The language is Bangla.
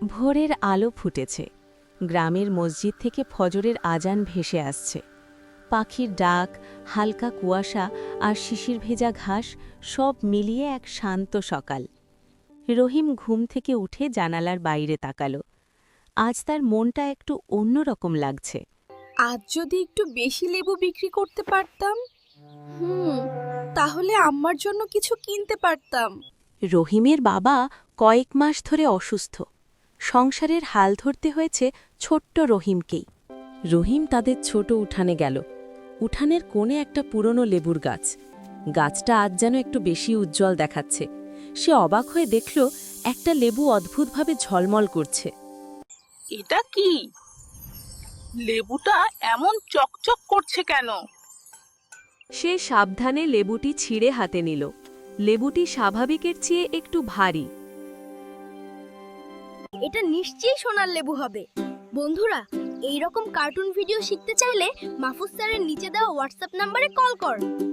ভোরের আলো ফুটেছে। গ্রামের মসজিদ থেকে ফজরের আজান ভেসে আসছে। পাখির ডাক, হালকা কুয়াশা আর শিশির ভেজা ঘাস সব মিলিয়ে এক শান্ত সকাল। রহিম ঘুম থেকে উঠে জানালার বাইরে তাকালো। আজ তার মনটা একটু অন্যরকম লাগছে। আজ যদি একটু বেশি লেবু বিক্রি করতে পারতাম, তাহলে আম্মার জন্য কিছু কিনতে পারতাম। রহিমের বাবা কয়েক মাস ধরে অসুস্থ। সংসারের হাল ধরতে হয়েছে ছোট্ট রহিমকেই। রহিম তাদের ছোট উঠানে গেল। উঠানের কোণে একটা পুরনো লেবুর গাছ। গাছটা আজ যেন একটু বেশি উজ্জ্বল দেখাচ্ছে। সে অবাক হয়ে দেখল একটা লেবু অদ্ভুতভাবে ঝলমল করছে। এটা কি? লেবুটা এমন চকচক করছে কেন? সে সাবধানে লেবুটি ছিঁড়ে হাতে নিল। লেবুটি স্বাভাবিকের চেয়ে একটু ভারী। এটা নিশ্চয়ই সোনার লেবু হবে। বন্ধুরা, এই রকম কার্টুন ভিডিও শিখতে চাইলে মাহফুজ স্যারের নিচে দেওয়া হোয়াটসঅ্যাপ নম্বরে কল কর।